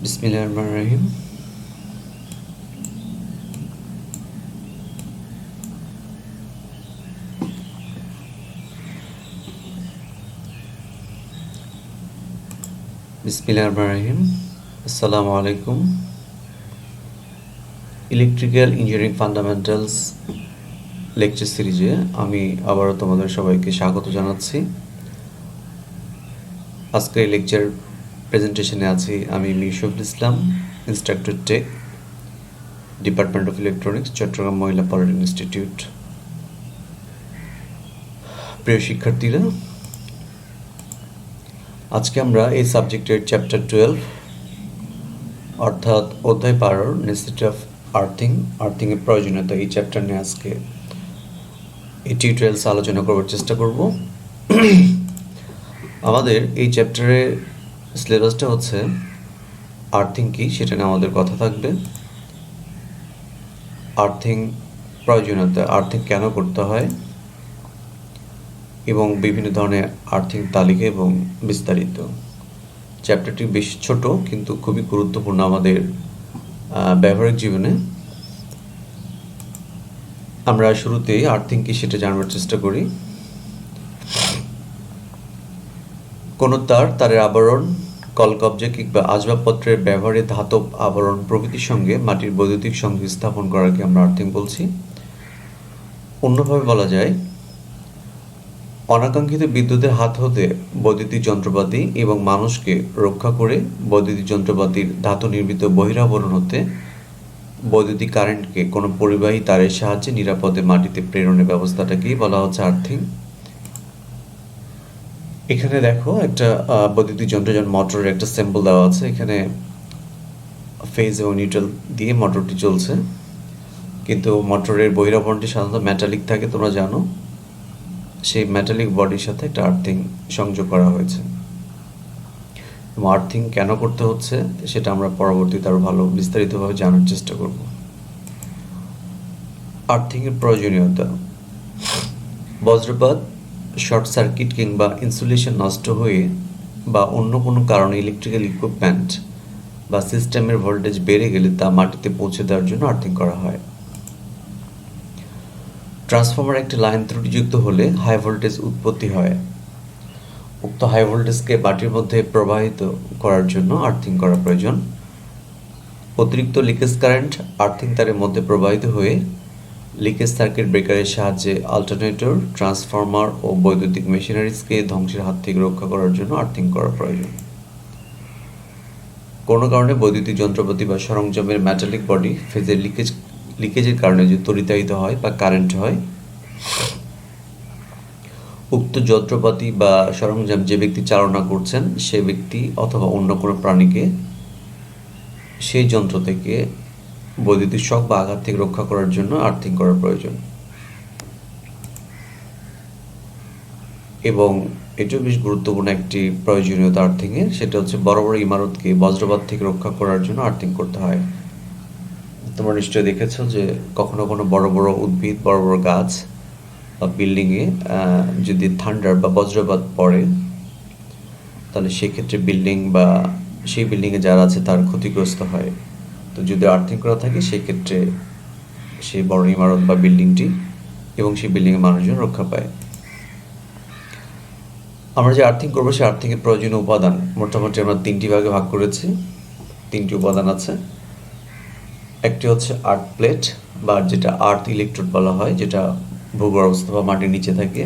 বিসমিল্লাহির রহমানির রহিম। আসসালামু আলাইকুম। ইলেকট্রিক্যাল ইঞ্জিনিয়ারিং ফান্ডামেন্টালস লেকচার সিরিজে আমি আবারও তোমাদের সবাইকে স্বাগত জানাচ্ছি। আজকের এই লেকচার প্রেজেন্টেশনে আছি আমি Mir Shafiul Islam, instructor tech, department of electronics, Chittagong মহিলা পলিটেকনিক ইনস্টিটিউট। প্রিয় শিক্ষার্থীরা, আজকে আমরা এই সাবজেক্টের চ্যাপ্টার 12 অর্থাৎ অধ্যায় 12 নেসেসিটি অফ আর্থিংয়ের প্রয়োজনীয়তা, এই চ্যাপ্টার নিয়ে আজকে এই টিউটোরিয়ালস আলোচনা করবার চেষ্টা করব। আমাদের এই চ্যাপ্টারের সিলেবাসটা হচ্ছে আর্থিং কি সেটা নিয়ে আমাদের কথা থাকবে। আর্থিং প্রয়োজনীয়তা, আর্থিং কেন করতে হয় এবং বিভিন্ন ধরনের আর্থিং তালিকা এবং বিস্তারিত। চ্যাপ্টারটি বেশ ছোট কিন্তু খুবই গুরুত্বপূর্ণ আমাদের ব্যবহারিক জীবনে। আমরা শুরুতেই আর্থিং কি সেটা জানবার চেষ্টা করি। কোনো তারের আবরণ, কলকব্জা কিংবা আসবাবপত্রের ব্যবহারে ধাতব আবরণ প্রভৃতির সঙ্গে মাটির বৈদ্যুতিক সংযোগ স্থাপন করাকে আমরা আর্থিং বলছি। অন্যভাবে বলা যায়, অনাকাঙ্ক্ষিত বিদ্যুতের হাত হতে বৈদ্যুতিক যন্ত্রপাতি এবং মানুষকে রক্ষা করে বৈদ্যুতিক যন্ত্রপাতির ধাতু নির্মিত বহিরাবরণ হতে বৈদ্যুতিক কারেন্টকে কোনো পরিবাহী তারের সাহায্যে নিরাপদে মাটিতে প্রেরণের ব্যবস্থাটাকেই বলা হচ্ছে আর্থিং। এখানে দেখো একটা বৈদ্যুতিক যন্ত্র, যেমন মোটরের একটা সিম্বল দেওয়া আছে। এখানে ফেজ এবং নিউট্রাল দিয়ে মোটরটি চলছে, কিন্তু মোটরের বহিরাবরণটি সাধারণত মেটালিক থাকে, তোমরা জানো। সেই মেটালিক বডির সাথে একটা আর্থিং সংযোগ করা হয়েছে। এবং আর্থিং কেন করতে হচ্ছে সেটা আমরা পরবর্তীতে আরও ভালো বিস্তারিতভাবে জানার চেষ্টা করব। আর্থিংয়ের প্রয়োজনীয়তা: বজ্রপাত, শর্ট সার্কিট কিংবা ইনসুলেশন নষ্ট হয়ে বা অন্য কোনো কারণে ইলেকট্রিক্যাল ইকুইপমেন্ট বা সিস্টেমের ভোল্টেজ বেড়ে গেলে তা মাটিতে পৌঁছে দেওয়ার জন্য আর্থিং করা হয়। ট্রান্সফরমার একটি লাইন ত্রুটিযুক্ত হলে হাই ভোল্টেজ উৎপত্তি হয়। উক্ত হাই ভোল্টেজকে মাটির মধ্যে প্রবাহিত করার জন্য আর্থিং করা প্রয়োজন। অতিরিক্ত লিকেজ কারেন্ট আর্থিং তারের মধ্যে প্রবাহিত হয়ে লিকেজ সার্কিট ব্রেকারের সাহায্যে অল্টারনেটর, ট্রান্সফরমার ও বৈদ্যুতিক মেশিনারিজকে ধ্বংসের হাত থেকে রক্ষা করার জন্য আর্থিং করা প্রয়োজন। কোনো কারণে বৈদ্যুতিক যন্ত্রপাতি বা সরঞ্জামের মেটালিক বডি ফেজের লিকেজের কারণে যে তড়িতায়িত হয় বা কারেন্ট হয়, উক্ত যন্ত্রপাতি বা সরঞ্জাম যে ব্যক্তি চালনা করছেন সে ব্যক্তি অথবা অন্য কোনো প্রাণীকে সেই যন্ত্র থেকে বৈদ্যুতিক শক বা আঘাত থেকে রক্ষা করার জন্য আর্থিং করা প্রয়োজন। এবং এটাও বেশ গুরুত্বপূর্ণ একটি প্রয়োজনীয়তা আর্থিংয়ের, সেটা হচ্ছে বড় বড় ইমারতকে বজ্রপাত থেকে রক্ষা করার জন্য আর্থিং করতে হয়। তোমরা নিশ্চয়ই দেখেছো যে কখনো কোনো বড় বড় উদ্ভিদ, বড় বড় গাছ বা বিল্ডিংয়ে যদি থান্ডার বা বজ্রপাত পড়ে, তাহলে সেক্ষেত্রে বিল্ডিং বা সেই বিল্ডিংয়ে যারা আছে তার ক্ষতিগ্রস্ত হয়। তো যদি আর্থিং করা থাকে সেক্ষেত্রে সেই বড় ইমারত বা বিল্ডিংটি এবং সেই বিল্ডিংয়ের মানুষজন রক্ষা পায়। আমরা যে আর্থিং করবো সেই আর্থিংয়ের প্রয়োজনীয় উপাদান মোটামুটি আমরা 3টি ভাগে ভাগ করেছি। 3টি উপাদান আছে। একটি হচ্ছে আর্থ প্লেট বা যেটা আর্থ ইলেকট্রোড বলা হয়, যেটা ভূগর্ভস্থ বা মাটির নিচে থাকে।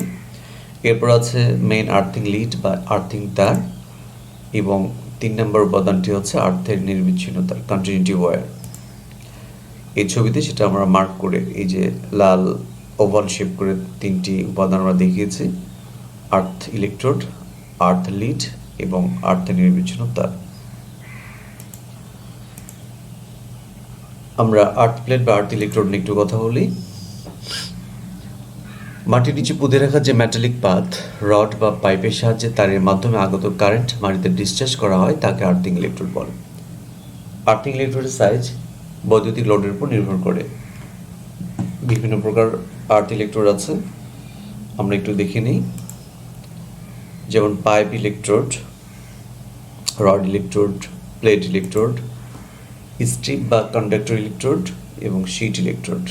এরপর আছে মেইন আর্থিং লিড বা আর্থিং তার, এবং 3 নম্বর উপাদানটি হচ্ছে আর্থের নিরবিচ্ছিন্নতা, কন্টিনিউটি ওয়্যার। এই ছবিতে সেটা আমরা মার্ক করে, এই যে লাল ওভাল শেপ করে 3টি উপাদান আমরা দেখিয়েছি: আর্থ ইলেকট্রোড, আর্থ লিড এবং আর্থের নিরবিচ্ছিন্ন তার। আমরা আর্থ প্লেট বা আর্থ ইলেকট্রোড নিয়ে একটু কথা বলি। মাটির নিচে পুঁতে রাখা যে মেটালিক পাত, রড বা পাইপের সাহায্যে তারের মাধ্যমে আগত কারেন্ট মাটিতে ডিসচার্জ করা হয় তাকে আর্থিং ইলেকট্রোড বলে। আর্থিং ইলেকট্রোডের সাইজ বৈদ্যুতিক লোডের উপর নির্ভর করে। বিভিন্ন প্রকার আর্থ ইলেকট্রোড আছে, আমরা একটু দেখে নিই। যেমন pipe electrode, rod electrode, plate electrode, strip বা কন্ডাক্টর ইলেকট্রোড এবং শীট ইলেকট্রোড।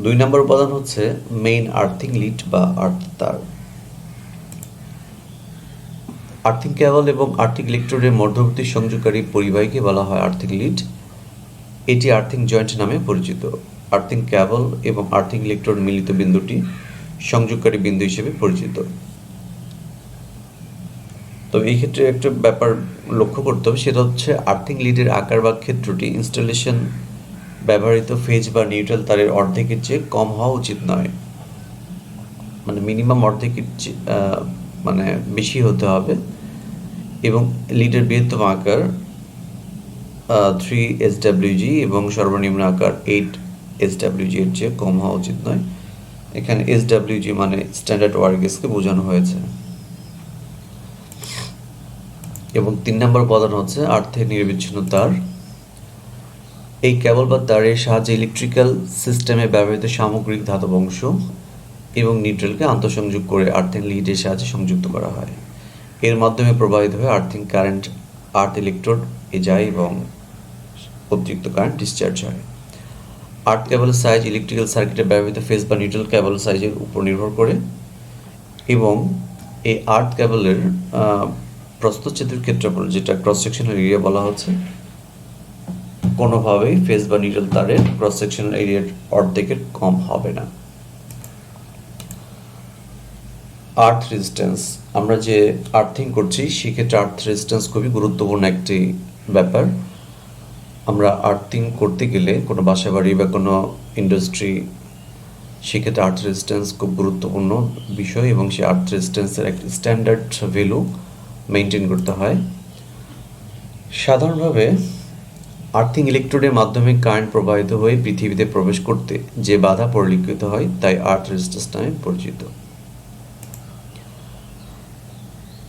2 নম্বর উপাদান হচ্ছে মেইন আর্থিং লিড বা আর্থ তার। আর্থিং কেবল এবং আর্থিং ইলেকট্রোডের মধ্যবর্তী সংযোগকারী পরিবাহীকে বলা হয় আর্থিং লিড। এটি আর্থিং জয়েন্ট নামে পরিচিত। আর্থিং কেবল এবং আর্থিং ইলেকট্রোড মিলিত বিন্দুটি সংযোগকারী বিন্দু হিসেবে পরিচিত। তো এই ক্ষেত্রে একটা ব্যাপার লক্ষ্য করতে হবে, সেটা হচ্ছে আর্থিং লিডের আকার বা ক্ষেত্রটি ইনস্টলেশন ব্যবহৃত ফেজ বা নিউট্রাল তারের অর্ধেকের চেয়ে কম হওয়া উচিত নয়। মানে মিনিমাম অর্ধেকের মানে বেশি হতে হবে, এবং লিডের বৃহত্তম আকার 3 SWG এবং সর্বনিম্ন আকার 8 SWG এর চেয়ে কম হওয়া উচিত নয়। এখানে SWG মানে স্ট্যান্ডার্ড ওয়্যার গেজকে বোঝানো হয়েছে। এবং 3 নম্বর উপাদান হচ্ছে আর্থের নিরবিচ্ছিন্ন তার। এই কেবল বা তারের সাহায্যে ইলেকট্রিক্যাল সিস্টেমে ব্যবহৃত সামগ্রিক ধাতব অংশ এবং নিউট্রালকে আন্তঃসংযোগ করে আর্থিং লিডের সাহায্যে সংযুক্ত করা হয়। এর মাধ্যমে প্রবাহিত হয়ে আর্থিং কারেন্ট আর্থ ইলেকট্রোড এ যায় এবং অতিরিক্ত কারেন্ট ডিসচার্জ হয়। আর্থ কেবলের সাইজ ইলেকট্রিক্যাল সার্কিটে ব্যবহৃত ফেজ বা নিউট্রাল কেবল সাইজের উপর নির্ভর করে, এবং এই আর্থ কেবলের প্রস্থচ্ছেদের ক্ষেত্রফল, যেটা ক্রস সেকশনাল এরিয়া বলা হচ্ছে, কোনোভাবেই ফেজ বা নিউট্রাল তারের ক্রস সেকশনাল এরিয়ার অর্ধেকের কম হবে না। আর্থ রেজিস্ট্যান্স, আমরা যে আর্থিং করছি সেক্ষেত্রে আর্থ রেজিস্ট্যান্স খুবই গুরুত্বপূর্ণ একটি ব্যাপার। আমরা আর্থিং করতে গেলে কোনো বাসা বাড়ি বা কোনো ইন্ডাস্ট্রি, সেক্ষেত্রে আর্থ রেজিস্ট্যান্স খুব গুরুত্বপূর্ণ বিষয়, এবং সেই আর্থ রেজিস্ট্যান্সের একটি স্ট্যান্ডার্ড ভ্যালু মেনটেন করতে হয়। সাধারণভাবে আর্থিং ইলেকট্রোডের মাধ্যমে কারেন্ট প্রবাহিত হয়ে পৃথিবীতে প্রবেশ করতে যে বাধা পরিলক্ষিত হয় তাই আর্থ রেজিস্ট্যান্স নামে পরিচিত।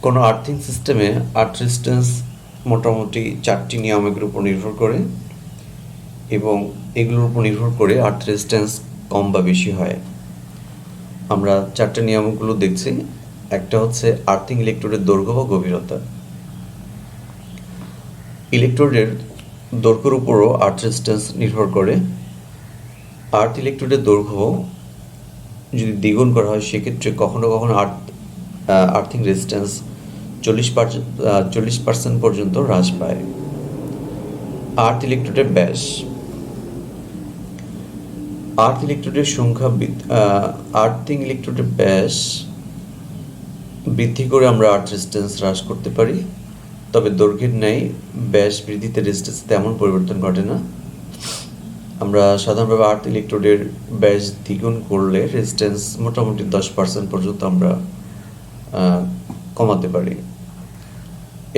কোনো আর্থিং সিস্টেমে আর্থ রেজিস্ট্যান্স মোটামুটি 4টি নিয়ামকের উপর নির্ভর করে, এবং এগুলোর উপর নির্ভর করে আর্থ রেজিস্ট্যান্স কম বা বেশি হয়। আমরা 4টে নিয়ামকগুলো দেখছি। একটা হচ্ছে আর্থিং ইলেকট্রোডের দৈর্ঘ্য বা গভীরতা। ইলেকট্রোডের দৈর্ঘ্যের উপরও আর্থ রেজিস্ট্যান্স নির্ভর করে। আর্থ ইলেকট্রোডের দৈর্ঘ্য যদি দ্বিগুণ করা হয় সেক্ষেত্রে কখনো কখনো আর্থিং রেজিস্ট্যান্স 40% পর্যন্ত হ্রাস পায়। আর্থ ইলেকট্রোডের ব্যাস, আর্থ ইলেকট্রোডের সংখ্যা আর্থিং ইলেকট্রোডের ব্যাস বৃদ্ধি করে আমরা আর্থ রেজিস্ট্যান্স হ্রাস করতে পারি, তবে দৈর্ঘ্যের ন্যায় ব্যাস বৃদ্ধিতে রেজিস্ট্যান্স তেমন পরিবর্তন ঘটে না। আমরা সাধারণভাবে আর্থ ইলেকট্রোডের ব্যাস দ্বিগুণ করলে রেজিস্ট্যান্স মোটামুটি 10% পর্যন্ত আমরা কমাতে পারি।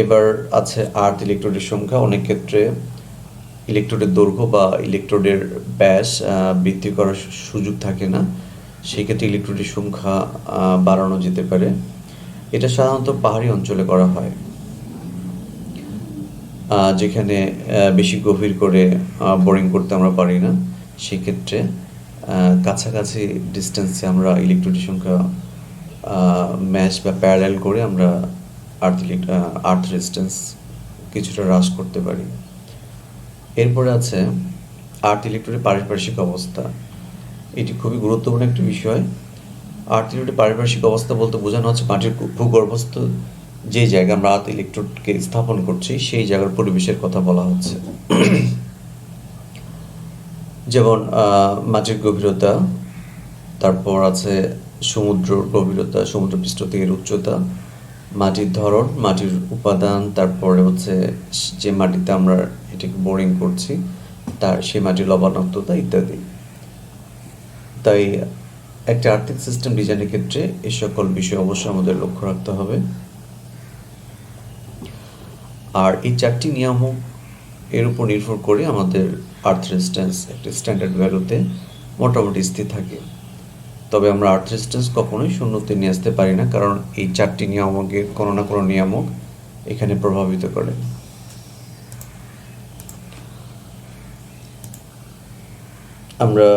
এবার আছে আর্থ ইলেকট্রোডের সংখ্যা। অনেক ক্ষেত্রে ইলেকট্রোডের দৈর্ঘ্য বা ইলেকট্রোডের ব্যাস বৃদ্ধি করার সুযোগ থাকে না, সেক্ষেত্রে ইলেকট্রোডের সংখ্যা বাড়ানো যেতে পারে। এটা সাধারণত পাহাড়ি অঞ্চলে করা হয়, যেখানে বেশি গভীর করে বোরিং করতে আমরা পারি না। সেক্ষেত্রে কাছাকাছি ডিস্টেন্সে আমরা ইলেকট্রোডের সংখ্যা ম্যাচ বা প্যারালাল করে আমরা আর্থ রেজিস্ট্যান্স কিছুটা হ্রাস করতে পারি। এরপরে আছে আর্থ ইলেকট্রোডের পারিপার্শ্বিক অবস্থা। এটি খুবই গুরুত্বপূর্ণ একটি বিষয়। আর্থ ইলেকট্রোডের পারিপার্শ্বিক অবস্থা বলতে বোঝানো হচ্ছে মাটির ভূগর্ভস্থ যে জায়গায় আমরা আর্থ ইলেকট্রোডকে স্থাপন করছি সেই জায়গার পরিবেশের কথা বলা হচ্ছে। যেমন মাটির গভীরতা, তারপর আছে সমুদ্র গভীরতা, সমুদ্রপৃষ্ঠ থেকে উচ্চতা, মাটির ধরন, মাটির উপাদান, তারপরে হচ্ছে যে মাটিতে আমরা এটাকে বোরিং করছি তার সেই মাটির লবণাক্ততা ইত্যাদি। তাই একটা আর্থিং সিস্টেম ডিজাইনের ক্ষেত্রে এই সকল বিষয় অবশ্যই আমাদের লক্ষ্য রাখতে হবে। আর এই 4টি নিয়ামক এর উপর নির্ভর করে আমাদের আর্থ রেজিস্ট্যান্স একটা স্ট্যান্ডার্ড ভ্যালুতে মোটামুটি স্থির থাকে। তবে আমরা আর্থ রেজিস্ট্যান্স কখনোই শূন্যতে নিয়ে আসতে পারি না, কারণ এই 4টি নিয়ামকের কোনো না কোনো নিয়ামক এখানে প্রভাবিত করে। আমরা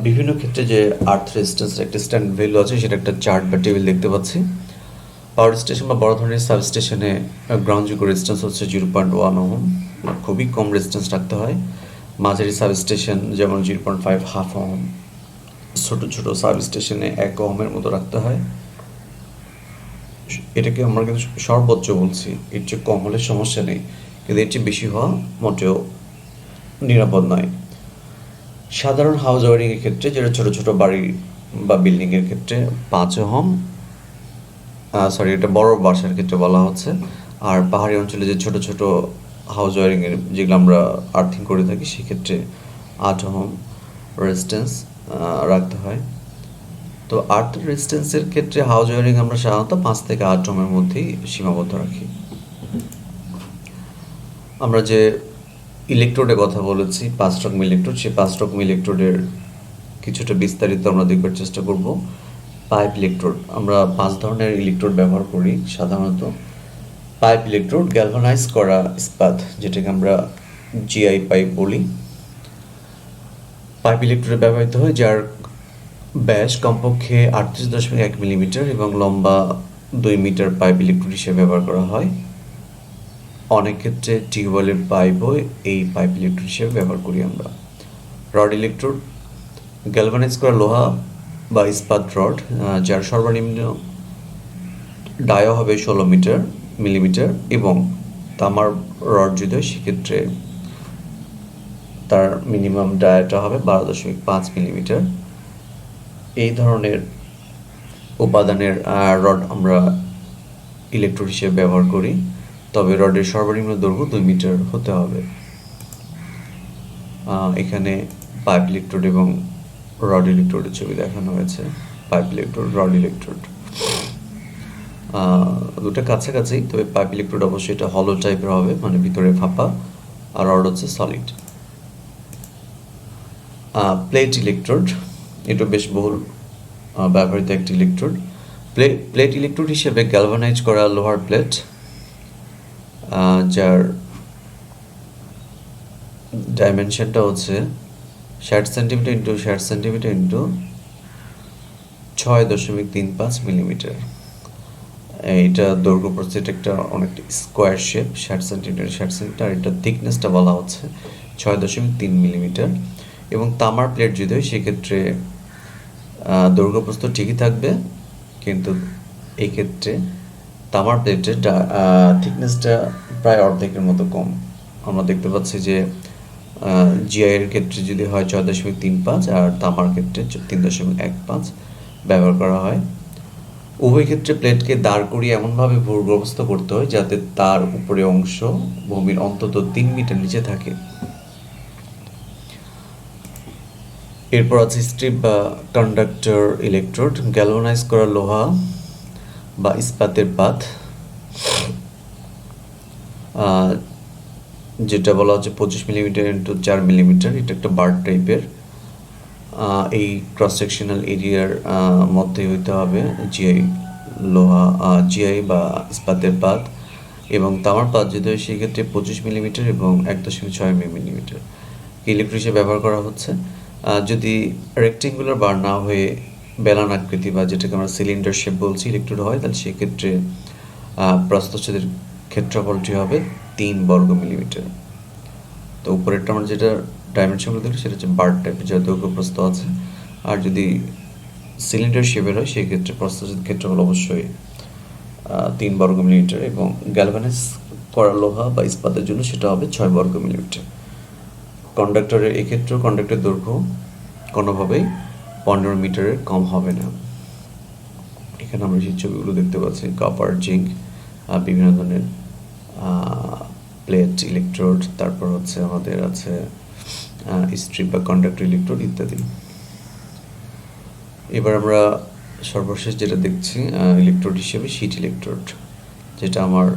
বিভিন্ন ক্ষেত্রে যে আর্থ রেজিস্ট্যান্সের একটা স্ট্যান্ডার্ড ভ্যালু আছে সেটা একটা চার্ট বা টেবিল দেখতে পাচ্ছি। পাওয়ার স্টেশন বা বড় ধরনের সাবস্টেশনে গ্রহণযোগ্য রেজিস্ট্যান্স হচ্ছে 0.1 ওহম, খুবই কম রেজিস্ট্যান্স রাখতে হয়। মাঝারি সাবস্টেশন যেমন 0.5 হাফ ওহম, ছোট ছোট সাবস্টেশনে 1 ওহমের মতো রাখতে হয়। এটাকে আমরা কিন্তু সর্বোচ্চ বলছি, এর চেয়ে কম হলে সমস্যা নেই, কিন্তু এর চেয়ে বেশি হওয়া মোটেও নিরাপদ নয়। সাধারণ হাউস ওয়ারিংয়ের ক্ষেত্রে, যেটা ছোট ছোট বাড়ি বা বিল্ডিংয়ের ক্ষেত্রে 5 ওহম, এটা বড় বাসার ক্ষেত্রে বলা হচ্ছে। আর পাহাড়ি অঞ্চলে যে ছোট ছোট হাউস ওয়ারিংয়ের যেগুলো আমরা আর্থিং করে থাকি সেক্ষেত্রে 8 ওহম রেজিস্ট্যান্স রাখতে হয়। তো আর্থ রেজিস্ট্যান্সের ক্ষেত্রে হাউস ওয়ারিং আমরা সাধারণত 5 থেকে 8 ওহমের মধ্যেই সীমাবদ্ধ রাখি। আমরা যে ইলেকট্রোডের কথা বলেছি, 5 রকম ইলেকট্রোড, সেই 5 রকম ইলেকট্রোডের কিছুটা বিস্তারিত আমরা দেখবার চেষ্টা করব। পাইপ ইলেকট্রোড, আমরা 5 ধরনের ইলেকট্রোড ব্যবহার করি সাধারণত। পাইপ ইলেকট্রোড, গ্যালভানাইজ করা ইস্পাত, যেটাকে আমরা জিআই পাইপ বলি। পাইপ ইলেকট্রোডে ব্যবহৃত হয় যার ব্যাস কমপক্ষে 38.1 মিলিমিটার এবং লম্বা 2 মিটার পাইপ ইলেকট্রোড হিসেবে ব্যবহার করা হয়। অনেক ক্ষেত্রে টিউবওয়েলের পাইপও এই পাইপ ইলেকট্রোড হিসেবে ব্যবহার করি আমরা। রড ইলেকট্রোড, গ্যালভানাইজ করা লোহা বা ইস্পাত রড, যার সর্বনিম্ন ডায়া হবে 16 মিলিমিটার এবং তামার রড যদি হয় সেক্ষেত্রে তার মিনিমাম ডায়াটা হবে 12.5 মিলিমিটার। এই ধরনের উপাদানের রড আমরা ইলেকট্রোড হিসেবে ব্যবহার করি, তবে রডের সর্বনিম্ন দৈর্ঘ্য 2 মিটার হতে হবে। এখানে পাইপ ইলেকট্রোড এবং রড ইলেকট্রোডের ছবি দেখানো হয়েছে। পাইপ ইলেকট্রোড, রড ইলেকট্রোড দুটো কাছাকাছি, তবে পাইপ ইলেকট্রোড অবশ্যই এটা হলো টাইপের হবে, মানে ভিতরে ফাঁপা, আর রড হচ্ছে সলিড। প্লেট ইলেকট্রোড, এটা বেশ বহুল ব্যবহৃত একটি ইলেকট্রোড। প্লেট ইলেকট্রোড হিসেবে গ্যালভানাইজ করা লোহার প্লেট, যার ডাইমেনশনটা হচ্ছে 60 centimetre into 60 centimetre into 6.35 millimetre. এইটা দৈর্ঘ্য প্রস্থ, এটা একটা অনেকটা স্কোয়ার শেপ, 60 সেন্টিমিটার 60 সেন্টিমিটার। এটা থিকনেসটা বলা হচ্ছে 6.3 মিলিমিটার। এবং তামার প্লেট যদি হয় সেক্ষেত্রে দৈর্ঘ্য প্রস্থ ঠিকই থাকবে, কিন্তু এই ক্ষেত্রে তামার প্লেটের থিকনেসটা প্রায় অর্ধেকের মতো কম। আমরা দেখতে পাচ্ছি যে জিআইয়ের ক্ষেত্রে যদি হয় 6.35 আর তামার ক্ষেত্রে 3.15 ব্যবহার করা হয়। উভয় ক্ষেত্রে প্লেটকে দাঁড় করিয়ে এমনভাবে ভূগর্ভস্থ করতে হয় যাতে তার উপরে অংশ ভূমির অন্তত 3 মিটার নিচে থাকে। এরপর আছে স্ট্রিপ বা কন্ডাক্টর ইলেকট্রোড, গ্যালভানাইজ করা লোহা বা ইস্পাতের পাত, যেটা বলা হচ্ছে 25 মিলিমিটার ইন্টু 4 মিলিমিটার। এটা একটা বার টাইপের। এই ক্রস সেকশনাল এরিয়ার মধ্যে হইতে হবে জিআই বা ইস্পাতের পাত, এবং তামার পাত যদি হয় সেক্ষেত্রে 25 মিলিমিটার এবং 1.6 মিলিমিটার ইলেকট্রোড হিসেবে ব্যবহার করা হচ্ছে। যদি রেক্টেঙ্গুলার বার না হয়ে বেলান আকৃতি বা যেটাকে আমরা সিলিন্ডার শেপ বলছি ইলেকট্রোড হয়, তাহলে সেক্ষেত্রে প্রস্থচ্ছেদের ক্ষেত্রফলটি হবে 3 বর্গ মিলিমিটার। তো উপরেরটা আমরা যেটা ডাইমেনশনগুলো দেখি সেটা হচ্ছে বার টাইপের, যার দৈর্ঘ্য প্রস্থ আছে। আর যদি সিলিন্ডার শেপের হয় সেক্ষেত্রে প্রস্থচ্ছেদ ক্ষেত্রফল অবশ্যই 3 বর্গ মিলিমিটার, এবং গ্যালভানাইজ করা লোহা বা ইস্পাতের জন্য সেটা হবে 6 বর্গ মিলিমিটার। কন্ডাক্টরের এক্ষেত্রেও কন্ডাক্টরের দৈর্ঘ্য কোনোভাবেই 15 মিটারের কম হবে না। এখানে আমরা সেই ছবিগুলো দেখতে পাচ্ছি, কপার, জিঙ্ক, বিভিন্ন ধরনের প্লেট ইলেকট্রোড, তারপর হচ্ছে আমাদের আছে স্ট্রিপ বা কন্ডাক্টর ইলেকট্রোড ইত্যাদি। এবার আমরা সর্বশেষ যেটা দেখছি ইলেকট্রোড হিসেবে শীট ইলেকট্রোড, যেটা আমার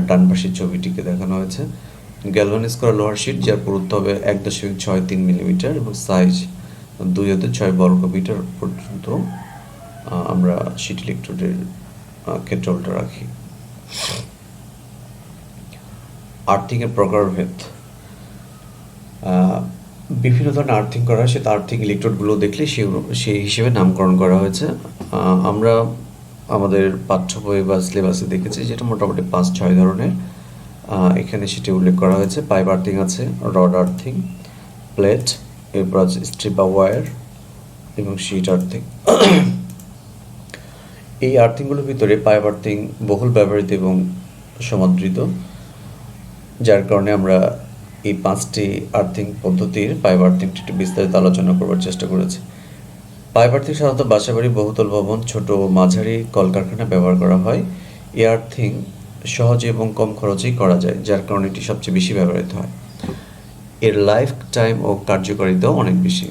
ডান পাশের ছবিটিকে দেখানো হয়েছে। গ্যালভানাইজ করা লোহার শীট, যার পুরুত্ব হবে 1.63 মিলিমিটার এবং সাইজ 2 হতে 6 বর্গ মিটার পর্যন্ত আমরা শীট ইলেকট্রোডের ক্ষেত্রফলটা রাখি। আর্থিংয়ের প্রকারভেদ, বিভিন্ন ধরনের আর্থিং করা হয়, সেটা আর্থিং ইলেকট্রোডগুলো দেখলে সেই হিসেবে নামকরণ করা হয়েছে। আমরা আমাদের পাঠ্য বই বা সিলেবাসে দেখেছি, যেটা মোটামুটি 5-6 ধরনের। এখানে সেটি উল্লেখ করা হয়েছে। পাইপ আর্থিং আছে, রড আর্থিং, প্লেট, এরপর আছে স্ট্রিপ বা ওয়্যার এবং শিট আর্থিং। এই আর্থিংগুলোর ভিতরে পাইপ আর্থিং বহুল ব্যবহৃত এবং সমাদৃত, যার কারণে আমরা এই 5টি আর্থিং পদ্ধতির পাইপ আর্থিংটি একটু বিস্তারিত আলোচনা করবার চেষ্টা করেছি। পাইপ আর্থিং সাধারণত বাসাবাড়ি, বহুতল ভবন, ছোট ও মাঝারি কলকারখানায় ব্যবহার করা হয়। এই আর্থিং সহজে এবং কম খরচেই করা যায়, যার কারণে এটি সবচেয়ে বেশি ব্যবহৃত হয়। এর লাইফ টাইম ও কার্যকারিতাও অনেক বেশি।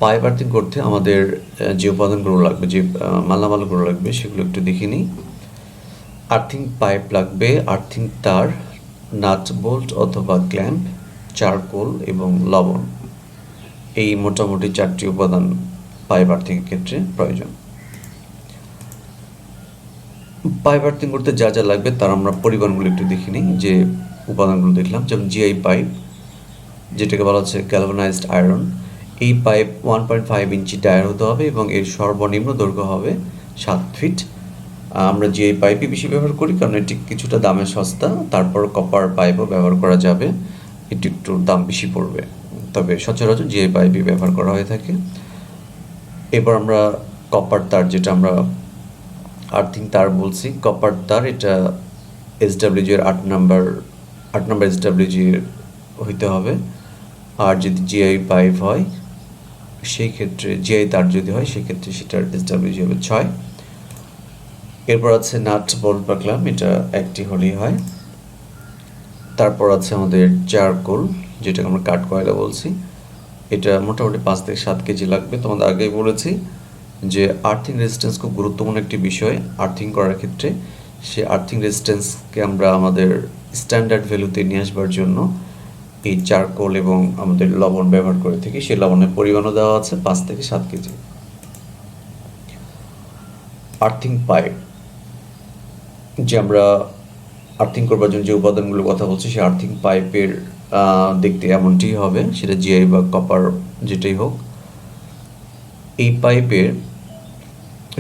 পাইপ আর্থিং করতে আমাদের যে উপাদানগুলো লাগবে, যে মালামালগুলো লাগবে, সেগুলো একটু দেখে নিই। আর্থিং পাইপ লাগবে, আর্থিং তার, নাট বোল্ট অথবা ক্ল্যাম্প, চারকোল এবং লবণ। এই মোটামুটি 4টি উপাদান পাইপ আর্থিংয়ের ক্ষেত্রে প্রয়োজন। পাইপ আর্থিং করতে যা যা লাগবে তার আমরা পরিমাণগুলো একটু দেখে নিই। যে উপাদানগুলো দেখলাম, যেমন জিআই পাইপ, যেটাকে বলা হচ্ছে গ্যালভানাইজড আয়রন। এই পাইপ 1.5 ইঞ্চি ডায়ার হতে হবে এবং এর সর্বনিম্ন দৈর্ঘ্য হবে 7 ফিট। আমরা জিআই পাইপই বেশি ব্যবহার করি, কারণ এটি কিছুটা দামে সস্তা। তারপর কপার পাইপও ব্যবহার করা যাবে, এটি একটু দাম বেশি পড়বে, তবে সচরাচর জিআই পাইপই ব্যবহার করা হয়ে থাকে। এবার আমরা কপার তার, যেটা আমরা আর্থিং তার বলছি, কপার তার, এটা এসডাব্লিউজি এর 8 নাম্বার এসডাব্লিউজি হইতে হবে। আর যদি জিআই পাইপ হয়, সেই ক্ষেত্রে জিআই তার যদি হয়, সেক্ষেত্রে সেটার এসডাব্লিউজি হবে 6। এরপর আছে নাট বোল্ট বা ক্ল্যাম্প, এটা একটি হলেই হয়। তারপর আছে আমাদের চারকোল, যেটাকে আমরা কাঠ কয়লা বলছি। এটা মোটামুটি 5 থেকে 7 কেজি লাগবে। তোমাদের আগেই বলেছি যে আর্থিং রেজিস্ট্যান্স খুব গুরুত্বপূর্ণ একটি বিষয় আর্থিং করার ক্ষেত্রে। সে আর্থিং রেজিস্ট্যান্সকে আমরা আমাদের স্ট্যান্ডার্ড ভ্যালুতে নিয়ে আসবার জন্য এই চারকোল এবং আমাদের লবণ ব্যবহার করে থাকি। সেই লবণের পরিমাণও দেওয়া আছে 5 থেকে 7 কেজি। আর্থিং পাইপ, যে আমরা আর্থিং করবার জন্য যে উপাদানগুলোর কথা বলছি, সেই আর্থিং পাইপের দেখতে এমনটি হবে, সেটা জিআই বা কপার যেটাই হোক। এই পাইপের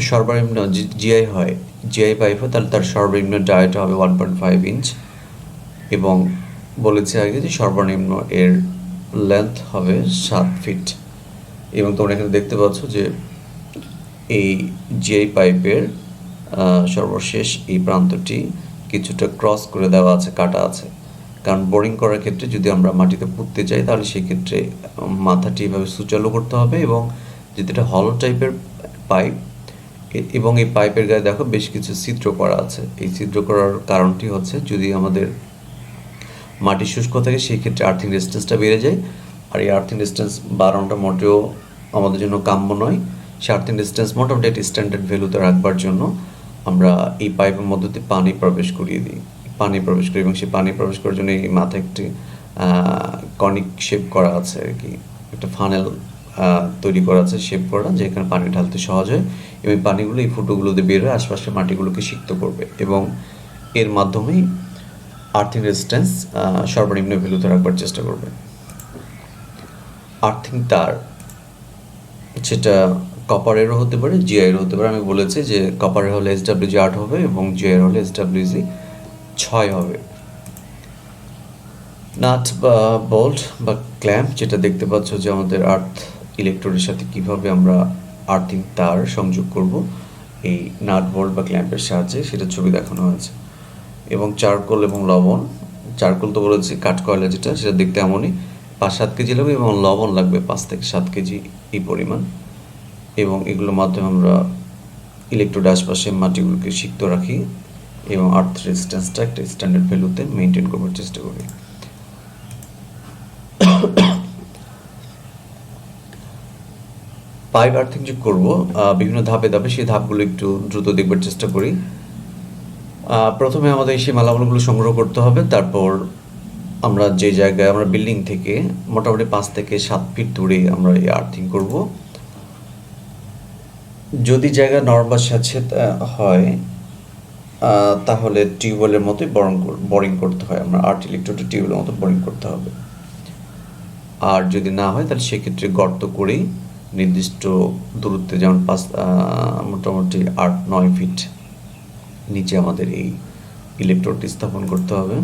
সর্বনিম্ন জিআই হয়, জিআই পাইপ হয়, তাহলে তার সর্বনিম্ন ডায়াটা হবে 1.5 ইঞ্চ এবং বলেছি আগে যে সর্বনিম্ন এর লেন্থ হবে 7 ফিট। এবং তোমরা এখানে দেখতে পাচ্ছ যে এই জিআই পাইপের সর্বশেষ এই প্রান্তটি কিছুটা ক্রস করে দেওয়া আছে, কাটা আছে। কারণ বোরিং করার ক্ষেত্রে যদি আমরা মাটিতে পুঁততে চাই, তাহলে সেক্ষেত্রে মাথাটি এভাবে সুচালু করতে হবে। এবং যেটা হলো টাইপের পাইপ, এবং এই পাইপের গায়ে দেখো বেশ কিছু ছিদ্র করা আছে। এই ছিদ্র করার কারণটি হচ্ছে, যদি আমাদের মাটি শুষ্ক থাকে, সেই ক্ষেত্রে আর্থিং রেজিস্ট্যান্সটা বেড়ে যায়। আর এই আর্থিং রেজিস্ট্যান্স বাড়ানোটা মোটেও আমাদের জন্য কাম্য নয়। সে আর্থিং রেজিস্ট্যান্স মোটামুটি একটি স্ট্যান্ডার্ড ভ্যালুতে রাখবার জন্য আমরা এই পাইপের মধ্যে দিয়ে পানি প্রবেশ করিয়ে দিই, এবং সেই পানি প্রবেশ করার জন্য এই মাথায় একটি কনিক শেপ করা আছে আর কি, একটা ফানেল তৈরি করা আছে, শেপ করা, যেখানে পানি ঢালতে সহজ হয়। এবং এই পানিগুলো এই ফুটোগুলো দিয়ে বের হয়ে আশপাশের মাটিগুলোকে সিক্ত করবে এবং এর মাধ্যমেই আর্থিং রেজিস্ট্যান্স সর্বনিম্ন ভ্যালুতে রাখবার চেষ্টা করবে। আর্থিং তার, সেটা কপারেরও হতে পারে, জিআইয়েরও হতে পারে। আমি বলেছি যে কপারের হলে এসডাব্লিউজি 8 হবে এবং জিআইয়ের হলে এসডাব্লিউজি 6 হবে। নাট বা বোল্ট বা ক্ল্যাম্প, যেটা দেখতে পাচ্ছ যে আমাদের আর্থ ইলেকট্রোডের সাথে কিভাবে আমরা আর্থিং তার সংযোগ করব এই নাট বোল্ট বা ক্ল্যাম্পের সাহায্যে, সেটা ছবি দেখানো হয়েছে। এবং চারকোল এবং লবণ, চারকোল তো বলেছি কাঠ কয়লা যেটা, সেটা দেখতে এমনই, 5-7 কেজি লাগবে এবং লবণ লাগবে 5 থেকে 7 কেজি এই পরিমাণ। এবং এগুলোর মাধ্যমে আমরা ইলেকট্রোড আশপাশে মাটিগুলোকে সিক্ত রাখি এবং আর্থ রেজিস্ট্যান্সটা একটা স্ট্যান্ডার্ড ভ্যালুতে মেনটেন করবার চেষ্টা করি। পাইপ আর্থিং যে করবো বিভিন্ন ধাপে ধাপে, সেই ধাপগুলো একটু দ্রুত দেখবার চেষ্টা করি। প্রথমে আমাদের সেই মালামালগুলো সংগ্রহ করতে হবে। তারপর আমরা যে জায়গায়, আমরা বিল্ডিং থেকে মোটামুটি 5 থেকে 7 ফিট দূরে আমরা এই আর্থিং করব। যদি জায়গা নরম বা স্যাঁতসেঁতে হয়, তাহলে টিউবওয়েলের মতোই বোরিং করতে হয়, আমরা আর্ট ইলেকট্রোডের টিউবওয়েলের মতো বোরিং করতে হবে। আর যদি না হয়, তাহলে সেক্ষেত্রে গর্ত করেই নির্দিষ্ট দূরত্বে, যেমন মোটামুটি 8-9 ফিট নিচে আমাদের এই ইলেকট্রোডটি স্থাপন করতে হবে।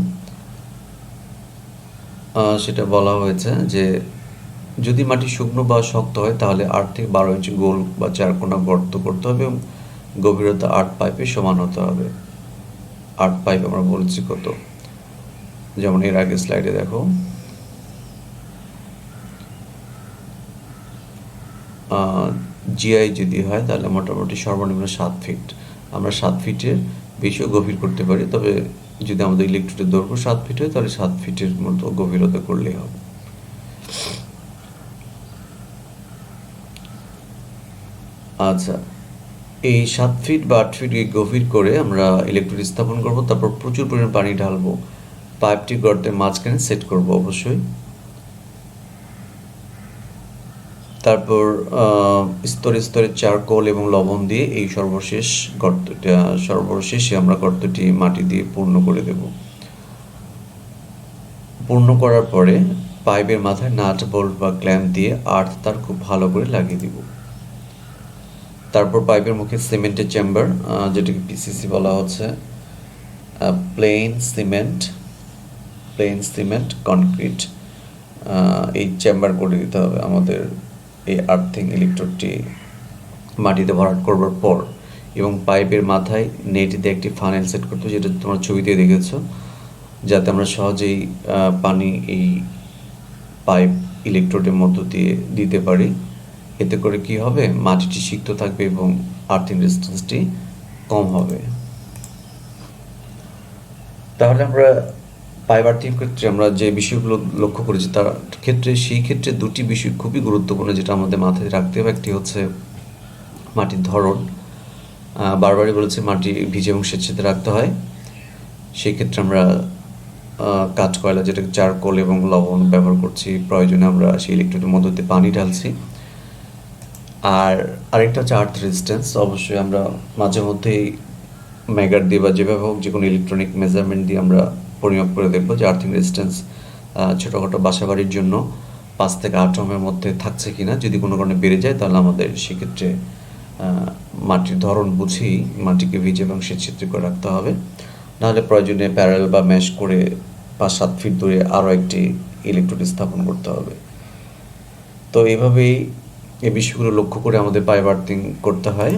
সেটা বলা হয়েছে যে যদি মাটি শুকনো বা শক্ত হয় তাহলে 8 থেকে 12 ইঞ্চি গোল বা চারকোনা গর্ত করতে হবে এবং গভীরতা 8 পাইপে সমান হতে হবে। 8 পাইপ আমরা বলছি কত, যেমন এর আগে স্লাইডে দেখো, জিআই যদি হয় তাহলে মোটামুটি সর্বনিম্ন 7 ফিট। আমরা 7 ফিটের বেশিও গভীর করতে পারি, তবে যদি আমাদের ইলেকট্রোডের দৈর্ঘ্য 7 ফিট হয় তাহলে 7 ফিটের মতো গভীরতা করলেই হবে। আচ্ছা, এই 7 ফিট বা 8 ফিট গভীর করে আমরা ইলেকট্রোড স্থাপন করব। তারপর প্রচুর পরিমাণ পানি ঢালবো, পাইপটি গর্তের মাঝখানে সেট করব অবশ্যই। তারপর স্তরে স্তরে চারকোল এবং লবণ দিয়ে এই সর্বশেষে আমরা গর্তটি মাটি দিয়ে পূর্ণ করে দেব। পূর্ণ করার পরে পাইপের মাথায় নাট বোল্ট বা ক্ল্যাম্প দিয়ে আর্থ তার খুব ভালো করে লাগিয়ে দিব। তারপর পাইপের মুখে সিমেন্টের চেম্বার, যেটাকে পিসিসি বলা হচ্ছে, প্লেন সিমেন্ট কনক্রিট, এই চেম্বার করে দিতে হবে আমাদের এই আর্থিং ইলেকট্রোডটি মাটিতে ভরাট করবার পর। এবং পাইপের মাথায় নেট দিয়ে একটি ফানেল সেট করতে হবে, যেটা তোমরা ছবিতে দেখেছো, যাতে আমরা সহজেই পানি এই পাইপ ইলেকট্রোডের মধ্য দিয়ে দিতে পারি। এতে করে কি হবে, মাটিটি সিক্ত থাকবে এবং আর্থিং রেজিস্ট্যান্সটি কম হবে। তাহলে আমরা পাইপ আর্থিং ক্ষেত্রে আমরা যে বিষয়গুলো লক্ষ্য করেছি তার ক্ষেত্রে সেই ক্ষেত্রে দুটি বিষয় খুবই গুরুত্বপূর্ণ, যেটা আমাদের মাথায় রাখতে হবে। একটি হচ্ছে মাটির ধরন, বারবারই বলেছি মাটি ভিজে এবং স্বেচ্ছাতে রাখতে হয়। সেই ক্ষেত্রে আমরা কাঠ কয়লা, যেটাকে চারকোল এবং লবণ ব্যবহার করছি, প্রয়োজনে আমরা সেই ইলেকট্রোডের মধ্য দিয়ে পানি ঢালছি। আর আরেকটা হচ্ছে আর্থ রেজিস্ট্যান্স। অবশ্যই আমরা মাঝে মধ্যেই মেগার দিয়ে বা যেভাবে হোক যে কোনো ইলেকট্রনিক মেজারমেন্ট দিয়ে আমরা পরিমাপ করে দেখবো যে আর্থিং রেজিস্ট্যান্স ছোটোখাটো বাসা বাড়ির জন্য 5 থেকে 8 ওহমের মধ্যে থাকছে কিনা। যদি কোনো কারণে বেড়ে যায় তাহলে আমাদের সেক্ষেত্রে মাটির ধরন বুঝেই মাটিকে ভিজে এবং স্বেচ্ছাতে করে রাখতে হবে। নাহলে প্রয়োজনে প্যারাল বা ম্যাশ করে 5-7 ফিট দূরে আরও একটি ইলেকট্রোড স্থাপন করতে হবে। তো এইভাবেই এই বিষয়গুলো লক্ষ্য করে আমাদের পাইপ আর্থিং করতে হয়।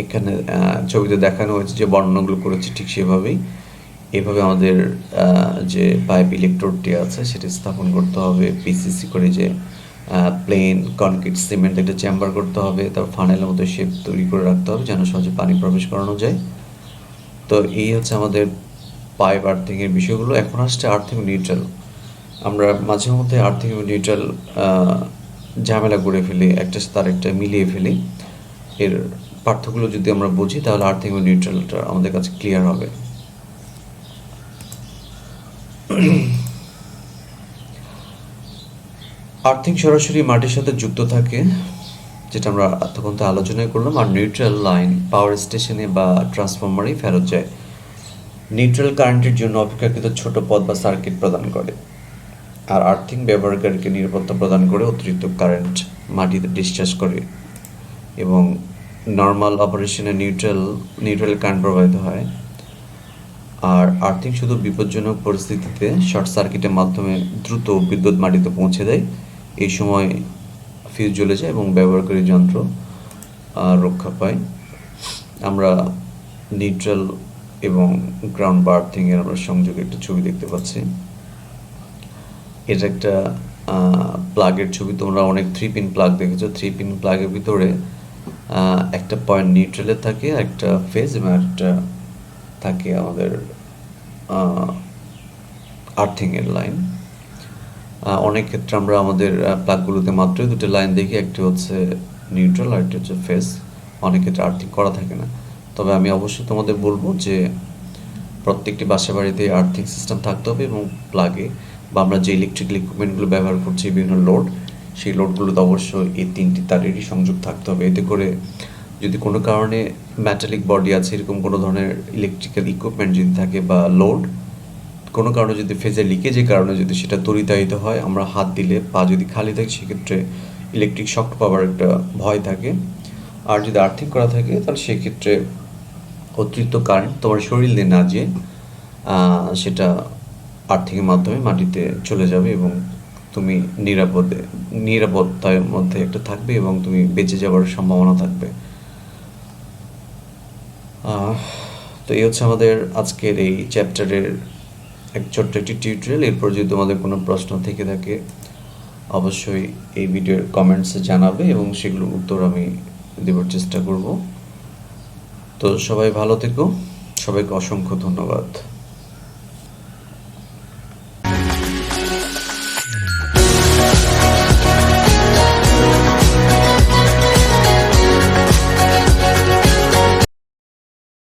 এখানে ছবিতে দেখানো হয়েছে যে বর্ণনাগুলো করেছে ঠিক সেভাবেই। এভাবে আমাদের যে পাইপ ইলেকট্রোডটি আছে সেটি স্থাপন করতে হবে। পিসিসি করে যে প্লেন কনক্রিট সিমেন্ট একটা চেম্বার করতে হবে, তারপর ফানেলের মতো শেপ তৈরি করে রাখতে হবে যেন সহজে পানি প্রবেশ করানো যায়। তো এই হচ্ছে আমাদের পাইপ আর্থিংয়ের বিষয়গুলো। এখন আসছে আর্থিং নিউট্রাল। আমরা মাঝে মধ্যে আর্থিং এবং নিউট্রাল ঝামেলা করে ফেলি, একটা তার একটা মিলিয়ে ফেলি। এর পার্থক্যগুলো যদি আমরা বুঝি তাহলে আর্থিং এবং নিউট্রালটা আমাদের কাছে ক্লিয়ার হবে। আর্থিং সরাসরি মাটির সাথে যুক্ত থাকে, যেটা আমরা এতক্ষণ তো আলোচনাই করলাম। আর নিউট্রাল লাইন পাওয়ার স্টেশনে বা ট্রান্সফরমারেই ফেরত যায়। নিউট্রাল কারেন্টের জন্য অপেক্ষাকৃত ছোট পথ বা সার্কিট প্রদান করে, আর আর্থিং ব্যবহারকারীকে নিরাপত্তা প্রদান করে অতিরিক্ত কারেন্ট মাটিতে ডিসচার্জ করে। এবং নর্মাল অপারেশনে নিউট্রাল কারেন্ট প্রবাহিত হয়। আর আর্থিং শুধু বিপজ্জনক পরিস্থিতিতে শর্ট সার্কিটের মাধ্যমে দ্রুত বিদ্যুৎ মাটিতে পৌঁছে দেয়। এই সময় ফিউজ জ্বলে যায় এবং ব্যবহারকারী যন্ত্র রক্ষা পায়। আমরা নিউট্রাল এবং গ্রাউন্ড বা আর্থিংয়ের আমরা সংযোগে একটা ছবি দেখতে পাচ্ছি। এটা একটা প্লাগের ছবি। তোমরা অনেক 3 পিন প্লাগ দেখেছো। 3 পিন প্লাগের ভিতরে একটা পয়েন্ট নিউট্রালে থাকে, একটা ফেজ এবং একটা থাকে আমাদের আর্থিংয়ের লাইন। অনেক ক্ষেত্রে আমরা আমাদের প্লাগগুলোতে মাত্রই 2টা লাইন দেখি, একটি হচ্ছে নিউট্রাল আর একটি হচ্ছে ফেজ। অনেক ক্ষেত্রে আর্থিং করা থাকে না। তবে আমি অবশ্যই তোমাদের বলবো যে প্রত্যেকটি বাসা বাড়িতে আর্থিং সিস্টেম থাকতে হবে এবং প্লাগে বা আমরা যে ইলেকট্রিক্যাল ইকুইপমেন্টগুলো ব্যবহার করছি বিভিন্ন লোড, সেই লোডগুলোতে অবশ্যই এই 3টি তারেরই সংযোগ থাকতে হবে। এতে করে যদি কোনো কারণে মেটালিক বডি আছে, এরকম কোনো ধরনের ইলেকট্রিক্যাল ইকুইপমেন্ট যদি থাকে বা লোড কোনো কারণে যদি ফেজের লিকেজের কারণে যদি সেটা তড়িতায়িত হয়, আমরা হাত দিলে পা যদি খালি থাকে সেক্ষেত্রে ইলেকট্রিক শক পাওয়ার একটা ভয় থাকে। আর যদি আর্থিং করা থাকে তাহলে সেক্ষেত্রে অতিরিক্ত কারেন্ট তোমার শরীর দিয়ে না যেয়ে সেটা আর্থিংয়ের মাধ্যমে মাটিতে চলে যাবে এবং তুমি নিরাপত্তার মধ্যে একটা থাকবে এবং তুমি বেঁচে যাওয়ার সম্ভাবনা থাকবে। তো এই হচ্ছে আমাদের আজকের এই চ্যাপ্টারের এক ছোট্ট একটি টিউটোরিয়াল। এরপর যদি তোমাদের কোনো প্রশ্ন থেকে থাকে অবশ্যই এই ভিডিওর কমেন্টসে জানাবে এবং সেগুলোর উত্তর আমি দেওয়ার চেষ্টা করব। তো সবাই ভালো থেকো, সবাইকে অসংখ্য ধন্যবাদ।